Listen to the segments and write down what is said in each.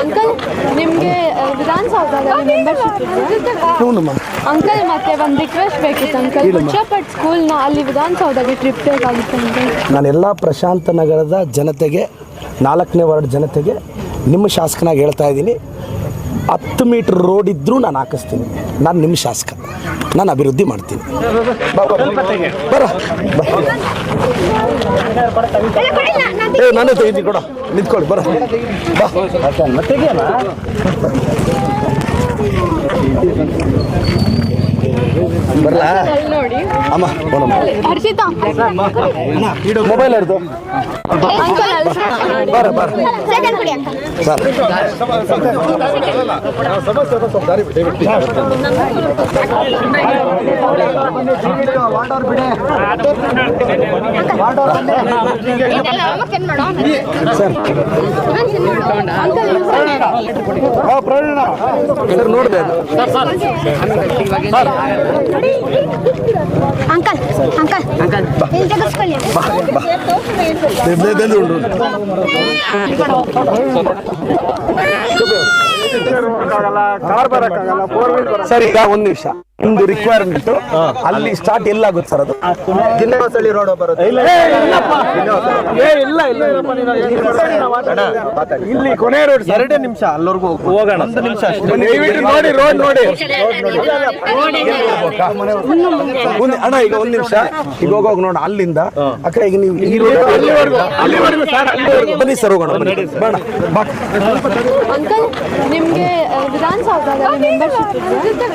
Uncle ನಿಮಗೆ ವಿಧಾನಸೌಧದಲ್ಲಿ membership ಇದೆ ಅಂಕಲ್. ಮತ್ತೆ ಒಂದು ರಿಕ್ವೆಸ್ಟ್ ಬೇಕಿತ್ತು ಅಂಕಲ್. ಹುಚ್ಚಪಟ್ ಸ್ಕೂಲ್ನ ಅಲ್ಲಿ ವಿಧಾನಸೌಧಕ್ಕೆ ಟ್ರಿಪ್ ಬೇಕಾಗಿತ್ತು ಅಂಕಲ್. ನಾನೆಲ್ಲ ಪ್ರಶಾಂತ ನಗರದ ಜನತೆಗೆ 4ನೇ ವಾರ್ಡ್ ಜನತೆಗೆ ನಿಮ್ಮ ಶಾಸಕನಾಗಿ ಹೇಳ್ತಾ ಇದ್ದೀನಿ, 10 ಮೀಟರ್ ರೋಡ್ ಇದ್ದರೂ ನಾನು ಹಾಕಿಸ್ತೀನಿ. ನಾನು ನಿಮ್ಮ ಶಾಸಕ, ನಾನು ಅಭಿವೃದ್ಧಿ ಮಾಡ್ತೀನಿ. ನಾನೇ ತೆಗಿತೀನಿ ಕೊಡ, ನಿಂತ್ಕೊಳ್ಳಿ ಬರ ಬರಲಾ ನೋಡಿ ಅಮ್ಮ ಹರ್ಷಿತಾ ಮೊಬೈಲ್ ಹಿಡ್ದು ಬರ ಬರ ಸರ್ ಸರ್ ನೋಡಿದೆ ಅಂಕಲ್ ಅಂಕಲ್ ಅಂಕಲ್ ಇಲ್ಲಿ ತೆಗೆಸ್ಕೊಳ್ಳಿ. ಸರ್ ಈಗ ಒಂದು ನಿಮಿಷ, ನಿಮ್ದು ರಿಕ್ವೈರ್ಮೆಂಟ್ ಅಲ್ಲಿ ಸ್ಟಾರ್ಟ್ ಎಲ್ಲಾಗುತ್ತೆ ಸರ್? ಅದು ಜಿನ್ನವಸಳ್ಳಿ ರೋಡ್ ಬರುತ್ತೆ. ಇಲ್ಲಿ ಕೊನೆ ರೋಡ್ 2 ನಿಮಿಷ ಅಲ್ಲಿವರೆಗೂ ಹೋಗೋಣ. 1 ನಿಮಿಷ ನೋಡಿ ರೋಡ್ ನೋಡಿ ಅಣ್ಣ. ಈಗ 1 ನಿಮಿಷ ಈಗ ಹೋಗೋಗ ನೋಡ ಅಲ್ಲಿಂದ ಅಕ್ಕ. ಈಗ ನೀವು ಈ ರೋಡ್ ಬನ್ನಿ ಸರ್, ಹೋಗೋಣ ಅಂಕಲ್. ನಿಮಗೆ ವಿಧಾನಸೌಧದಲ್ಲಿ ಮೆಂಬರ್ಶಿಪ್ ಇದೆ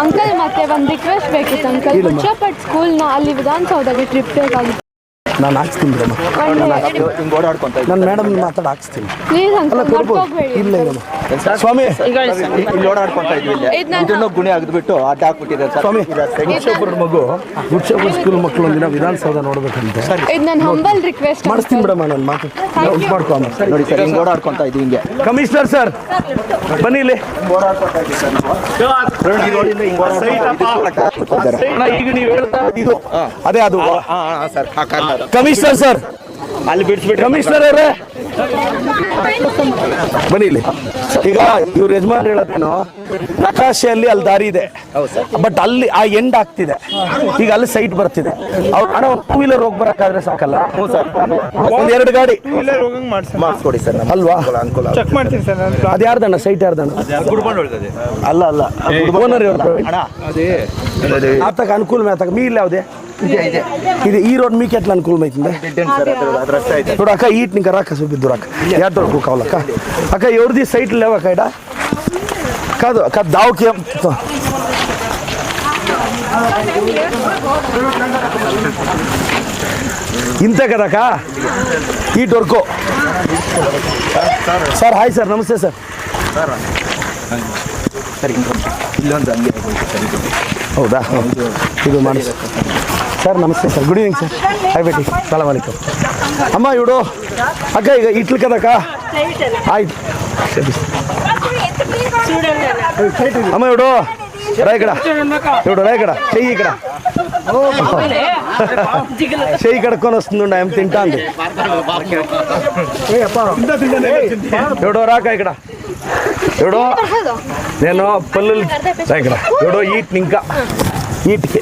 ಅಂಕಲ್. ಮತ್ತೆ ಒಂದು ರಿಕ್ವೆಸ್ಟ್ ಬೇಕಿತ್ತು ಅಂಕಲ್. ಹುಚ್ಚಪಟ್ ಸ್ಕೂಲ್ನ ಅಲ್ಲಿ ವಿಧಾನಸೌಧಕ್ಕೆ ಟ್ರಿಪ್ ಬೇಕಾಗಿತ್ತು. ನಾನು ಹಾಕ್ಸ್ತೀನಿ ನನ್ನ ಮೇಡಮ್ ಮಾತಾಡಿ ಹಾಕ್ಸ್ತೀನಿ. Please uncle ಮರ್ತೋಗ್ಬೇಡಿ. ಇಲ್ಲ ಸ್ವಾಮಿ ಓಡಾಡ್ಕೊಂತ ಇದ್ವಿ. ಇದನ್ನು ಗುಣಿ ಅಗದ್ಬಿಟ್ಟು ಅಡ್ಡ ಹಾಕ್ಬಿಟ್ಟಿದ್ದಾರೆ ಸ್ವಾಮಿ. ಹುಚ್ಚಪುರ ಮಗು ಹುಚ್ಚಪುರ ಸ್ಕೂಲ್ ಮಕ್ಕಳು ಒಂದಿನ ವಿಧಾನಸೌಧ ನೋಡ್ಬೇಕಂತ ಇದು ನನ್ನ ಹಂಬಲ್ ರಿಕ್ವೆಸ್ಟ್. ಮಾಡಿಸ್ತೀನಿ ಬಿಡಮ್ಮ, ನಾನು ಮಾತು ಮಾಡ್ಕೊ. ನೋಡಿ ಸರ್, ಹಿಂಗೆ ಓಡಾಡ್ಕೊಂತ ಇದ್ವಿ. ಹಿಂಗೆ ಕಮಿಷನರ್ ಸರ್ ಬನ್ನಿ ಇಲ್ಲಿ. ಈಗ ನೀವು ಹೇಳ್ತಾ ಇದು ಅದೇ ಅದು ಕಮಿಷನರ್ ಸರ್ ಅಲ್ಲಿ ಬಿಡಿಸ್ಬಿಟ್ಟು ಕಮಿಷನರ್ ಅವರೇ ಬನ್ನಿ ಇಲ್ಲಿ. ಈಗ ಇವ್ರ ಯಜಮಾನ್ ಹೇಳೋದೇನು, ನಕಾಶೆಯಲ್ಲಿ ಅಲ್ಲಿ ದಾರಿ ಇದೆ, ಬಟ್ ಅಲ್ಲಿ ಆ ಎಂಡ್ ಆಗ್ತಿದೆ. ಈಗ ಅಲ್ಲಿ ಸೈಟ್ ಬರ್ತಿದೆ. ಅವ್ರು ಹಣ 2 ವೀಲರ್ ಹೋಗಿ ಬರಕ್ಕಾದ್ರೆ ಸಾಕಲ್ಲ, ಒಂದ್ 2 ಗಾಡಿ ಮಾಡಿಸ್ಕೊಡಿ ಸರ್ ಅಲ್ವಾ? ಚೆಕ್ ಮಾಡ್ತೀನಿ ಸರ್. ಅದು ಯಾರ್ದಣ್ಣ ಸೈಟ್? ಯಾರ್ದಣ್ಣ? ಅಲ್ಲ ಅಲ್ಲ ಓನರ್ ಆತಕ ಅನುಕೂಲ ಆತಕ ಮೀ ಇಲ್ಲ ಯಾವುದೇ ಇದು ಈ ರೋಡ್ మీకు ఎట్లా అనుకూలమైతుంది చూడు అక్క ఈట్ ఇంకా రాక చూపిద్దురు అక్క ఎక్కడ కావాలక్క అక్క ఎవరిది సైట్ లేవు అక్క ఇక్కడ కాదు అక్క దావుకి ఇంతే కదక్క ఈట్ వర్కో సార్ హాయ్ సార్ నమస్తే సార్ ಸರಿ ಇಲ್ಲೊಂದು ಹಂಗೆ ಹೌದಾ ಇದು ಮಾಡಿ ಸರ್ ನಮಸ್ತೆ sir good evening sir hi ಬೇಟಿ ಸಲಾಮ್ ಅಲೈಕುಮ್ ಅಮ್ಮ ಇವ್ಡು ಅಕ್ಕ ಈಗ ಇಟ್ಲು ಕದಕ್ಕ ಆಯ್ತು అమ్మ ఇవిడు రా ఇక్కడ ఇవిడు రా ఇక్కడ చెయ్యి ఇక్కడ చెయ్యి కడుక్కొని వస్తుంది ఏం తింటాంది ఇవిడు రాక ఇక్కడ ఇవిడు నేను పల్లెలు రా ఇక్కడ ఇవిడు ఈట్ని ఇంకా ఈట్కి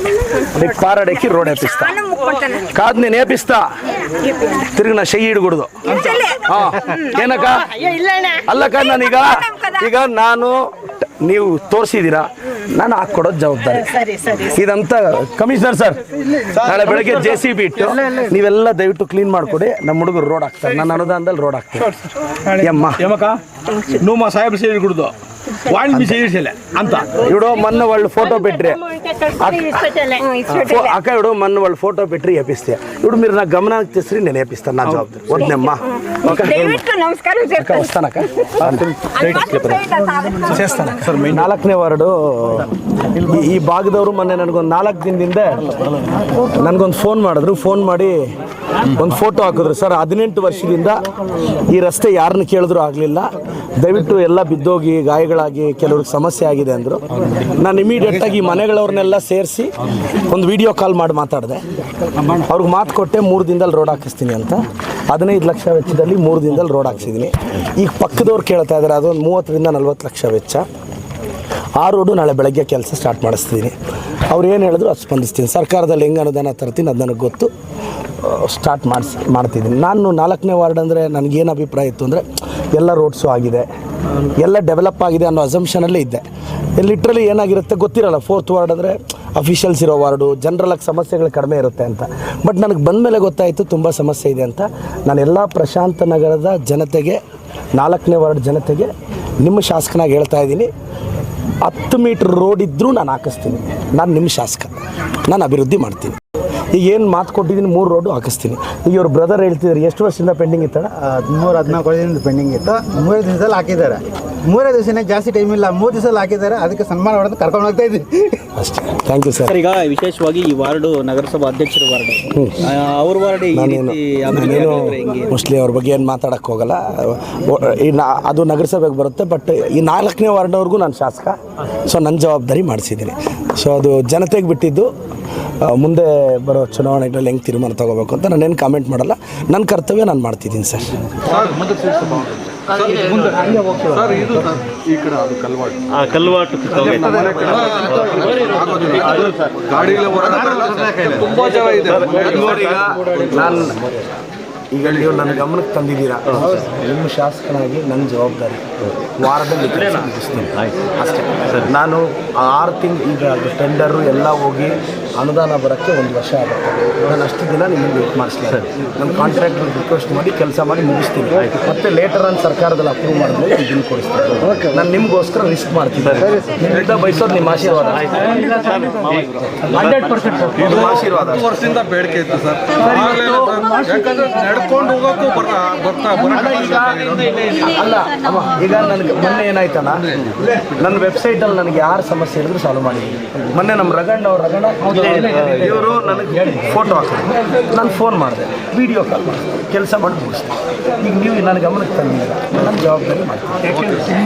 నీకు పారాడెక్కి రోడ్ వేపిస్తా కాదు నేను వేపిస్తా తిరిగి నా చెయ్యి ఇడకూడదు ಏನಕ್ಕ ಅಲ್ಲಕ್ಕ ನಾನೀಗ ಈಗ ನಾನು ನೀವು ತೋರಿಸಿದ್ದೀರಾ ನಾನು ಹಾಕ್ಕೊಡೋದು ಜವಾಬ್ದಾರಿ ಇದಂತ ಕಮಿಷನರ್ ಸರ್ ನಾಳೆ ಬೆಳಗ್ಗೆ JCB ಇಟ್ಟು ನೀವೆಲ್ಲ ದಯವಿಟ್ಟು ಕ್ಲೀನ್ ಮಾಡಿಕೊಡಿ ನಮ್ಮ ಹುಡುಗರು ರೋಡ್ ಹಾಕ್ತಾರೆ ನನ್ನ ಅನುದಾನದಲ್ಲಿ ರೋಡ್ ಹಾಕ್ತಾರೆ నువ్వు మా సాహెబ్ చేయకూడదు వాడిని మీ చేయాలి అంత ఇవిడు మొన్న వాళ్ళు ఫోటో పెట్టి అక్క ఇవిడు మొన్న వాళ్ళు ఫోటో పెట్టి వేపిస్తే ఇప్పుడు మీరు నాకు గమనానికి తెచ్చి నేను వేపిస్తాను నా జవాబు వద్దమ్మా వస్తానక్క చేస్తాను ಸರ್ 4ನೇ ವಾರ್ಡು ಈ ಭಾಗದವರು ಮೊನ್ನೆ ನನಗೊಂದು 4 ದಿನದಿಂದ ನನಗೊಂದು ಫೋನ್ ಮಾಡಿದ್ರು ಫೋನ್ ಮಾಡಿ ಒಂದು ಫೋಟೋ ಹಾಕಿದ್ರು ಸರ್ 18 ವರ್ಷದಿಂದ ಈ ರಸ್ತೆ ಯಾರನ್ನ ಕೇಳಿದ್ರು ಆಗಲಿಲ್ಲ ದಯವಿಟ್ಟು ಎಲ್ಲ ಬಿದ್ದೋಗಿ ಗಾಯಗಳಾಗಿ ಕೆಲವ್ರಿಗೆ ಸಮಸ್ಯೆ ಆಗಿದೆ ಅಂದರು. ನಾನು ಇಮಿಡಿಯೇಟಾಗಿ ಮನೆಗಳವ್ರನ್ನೆಲ್ಲ ಸೇರಿಸಿ ಒಂದು ವಿಡಿಯೋ ಕಾಲ್ ಮಾಡಿ ಮಾತಾಡಿದೆ. ಅವ್ರಿಗೆ ಮಾತು ಕೊಟ್ಟೆ 3 ದಿನದಲ್ಲಿ ರೋಡ್ ಹಾಕಿಸ್ತೀನಿ ಅಂತ. 15 ಲಕ್ಷ ವೆಚ್ಚದಲ್ಲಿ 3 ದಿನದಲ್ಲಿ ರೋಡ್ ಹಾಕ್ಸಿದ್ದೀನಿ. ಈಗ ಪಕ್ಕದವ್ರು ಕೇಳ್ತಾ ಇದ್ದಾರೆ, ಅದೊಂದು 30ರಿಂದ 40 ಲಕ್ಷ ವೆಚ್ಚ. ಆ ರೋಡು ನಾಳೆ ಬೆಳಗ್ಗೆ ಕೆಲಸ ಸ್ಟಾರ್ಟ್ ಮಾಡಿಸ್ತೀನಿ. ಅವ್ರು ಏನು ಹೇಳಿದ್ರು ಅದು ಸ್ಪಂದಿಸ್ತೀನಿ. ಸರ್ಕಾರದಲ್ಲಿ ಹೆಂಗೆ ಅನುದಾನ ತರ್ತೀನಿ ಅದು ನನಗೆ ಗೊತ್ತು. ಸ್ಟಾರ್ಟ್ ಮಾಡ್ತಿದ್ದೀನಿ. ನಾನು 4ನೇ ವಾರ್ಡ್ ಅಂದರೆ ನನಗೇನು ಅಭಿಪ್ರಾಯ ಇತ್ತು ಅಂದರೆ ಎಲ್ಲ ರೋಡ್ಸು ಆಗಿದೆ, ಎಲ್ಲ ಡೆವಲಪ್ ಆಗಿದೆ ಅನ್ನೋ ಅಸಂಪ್ಷನಲ್ಲೇ ಇದ್ದೆ. ಲಿಟ್ರಲಿ ಏನಾಗಿರುತ್ತೆ ಗೊತ್ತಿರಲ್ಲ. 4th ವಾರ್ಡ್ ಅಂದರೆ ಅಫಿಷಿಯಲ್ಸ್ ಇರೋ ವಾರ್ಡು, ಜನರಲಾಗಿ ಸಮಸ್ಯೆಗಳು ಕಡಿಮೆ ಇರುತ್ತೆ ಅಂತ. ಬಟ್ ನನಗೆ ಬಂದ ಮೇಲೆ ಗೊತ್ತಾಯಿತು ತುಂಬ ಸಮಸ್ಯೆ ಇದೆ ಅಂತ. ನಾನೆಲ್ಲ ಪ್ರಶಾಂತ ನಗರದ ಜನತೆಗೆ, 4ನೇ ವಾರ್ಡ್ ಜನತೆಗೆ ನಿಮ್ಮ ಶಾಸಕನಾಗಿ ಹೇಳ್ತಾ ಇದ್ದೀನಿ, 10 ಮೀಟ್ರ್ ರೋಡ್ ಇದ್ದರೂ ನಾನು ಹಾಕಿಸ್ತೀನಿ. ನಾನು ನಿಮ್ಮ ಶಾಸಕ, ನಾನು ಅಭಿವೃದ್ಧಿ ಮಾಡ್ತೀನಿ. ಈಗ ಏನು ಮಾತು ಕೊಟ್ಟಿದ್ದೀನಿ 3 ರೋಡು ಹಾಕಿಸ್ತೀನಿ. ಈಗ ಇವ್ರ ಬ್ರದರ್ ಹೇಳ್ತಿದ್ದಾರೆ ಎಷ್ಟು ವರ್ಷದಿಂದ ಪೆಂಡಿಂಗ್ ಇತ್ತಣ್ಣ? 13-14 ವರ್ಷದಿಂದ ಪೆಂಡಿಂಗ್ ಇತ್ತು. 3 ದಿವಸದಲ್ಲಿ ಹಾಕಿದ್ದಾರೆ. 3 ದಿವಸನೇ ಜಾಸ್ತಿ ಟೈಮ್ ಇಲ್ಲ, 3 ದಿವಸದಲ್ಲಿ ಹಾಕಿದ್ದಾರೆ. ಅದಕ್ಕೆ ಸನ್ಮಾನ ಮಾಡೋದು ಕರ್ಕೊಂಡು ಹೋಗ್ತಾ ಇದ್ದೀವಿ ಅಷ್ಟೇ. Thank you sir. ಈಗ ವಿಶೇಷವಾಗಿ ಈ ವಾರ್ಡು ನಗರಸಭಾ ಅಧ್ಯಕ್ಷರ ವಾರ್ಡ್, ಅವ್ರ ವಾರ್ಡ್ ನಾನೇನು ಮೋಸ್ಟ್ಲಿ ಅವ್ರ ಬಗ್ಗೆ ಏನು ಮಾತಾಡೋಕ್ಕೆ ಹೋಗಲ್ಲ. ಅದು ನಗರಸಭೆಗೆ ಬರುತ್ತೆ. ಬಟ್ ಈ 4ನೇ ವಾರ್ಡ್ನವ್ರಿಗೂ ನಾನು ಶಾಸಕ, ಸೊ ನನ್ನ ಜವಾಬ್ದಾರಿ ಮಾಡಿಸಿದ್ದೀನಿ. ಸೊ ಅದು ಜನತೆಗೆ ಬಿಟ್ಟಿದ್ದು. ಮುಂದೆ ಬರೋ ಚುನಾವಣೆಗಳಲ್ಲಿ ಹೆಂಗೆ ತೀರ್ಮಾನ ತಗೋಬೇಕು ಅಂತ ನಾನೇನು ಕಾಮೆಂಟ್ ಮಾಡಲ್ಲ. ನನ್ನ ಕರ್ತವ್ಯ ನಾನು ಮಾಡ್ತಿದ್ದೀನಿ ಸರ್. ನಾನು ಈಗ ನೀವು ನನ್ನ ಗಮನಕ್ಕೆ ತಂದಿದ್ದೀರಾ. ನಿಮ್ಮ ಶಾಸಕನಾಗಿ ನನ್ನ ಜವಾಬ್ದಾರಿ ವಾರದಲ್ಲಿ ಮುಗಿಸ್ತೀನಿ ಅಷ್ಟೇ. ನಾನು 6 ತಿಂಗಳು ಈಗ ಟೆಂಡರು ಎಲ್ಲ ಹೋಗಿ ಅನುದಾನ ಬರೋಕ್ಕೆ 1 ವರ್ಷ ಆಗುತ್ತೆ. ನಾನು ಅಷ್ಟು ದಿನ ನಿಮ್ಮನ್ನು ವೇಟ್ ಮಾಡಿಸ್ಲಿಲ್ಲ. ನನ್ನ ಕಾಂಟ್ರಾಕ್ಟರ್ ರಿಕ್ವೆಸ್ಟ್ ಮಾಡಿ ಕೆಲಸ ಮಾಡಿ ಮುಗಿಸ್ತೀನಿ. ಮತ್ತೆ ಲೇಟರ್ ಆನ್ ಸರ್ಕಾರದಲ್ಲಿ ಅಪ್ರೂವ್ ಮಾಡಿದ್ಮೇಲೆ ನಾನು ಬಿಲ್ ಕೊಡಿಸ್ತೀನಿ. ನಾನು ನಿಮಗೋಸ್ಕರ ರಿಸ್ಕ್ ಮಾಡ್ತೀನಿ. ನಿಮ್ಮಿಂದ ಬಯಸೋದು ನಿಮ್ಮ ಆಶೀರ್ವಾದ. 100% ನಿಮ್ಮ ಆಶೀರ್ವಾದ. 10 ವರ್ಷದಿಂದ ಬೇಡಿಕೆ ಇತ್ತು ಸರ್. ನಡ್ಕೊಂಡು ಹೋಗೋಕ್ಕೂ ಅಲ್ಲ ಅಮ್ಮ, ಈಗ ನನಗೆ ಮೊನ್ನೆ ಏನಾಯ್ತಣ್ಣ, ನನ್ನ ವೆಬ್ಸೈಟಲ್ಲಿ ನನಗೆ ಯಾರು ಸಮಸ್ಯೆ ಹೇಳಿದ್ರು ಸಾಲ್ವ್ ಮಾಡಿದ್ದೀನಿ. ಮೊನ್ನೆ ನಮ್ಮ ರಗಣ್ಣ ಇವರು ನನಗೆ ಫೋಟೋ ಹಾಕಿದ್ರು. ನಾನು ಫೋನ್ ಮಾಡಿದೆ, ವಿಡಿಯೋ ಕಾಲ್ ಮಾಡಿದೆ, ಕೆಲಸ ಮಾಡಿ ಮುಗಿಸ್ತೀನಿ. ಈಗ ನೀವು ನನ್ನ ಗಮನಕ್ಕೆ ತಂದಿದ್ದೀರ, ನನ್ನ ಜವಾಬ್ದಾರಿ ಮಾಡ್ತೀನಿ.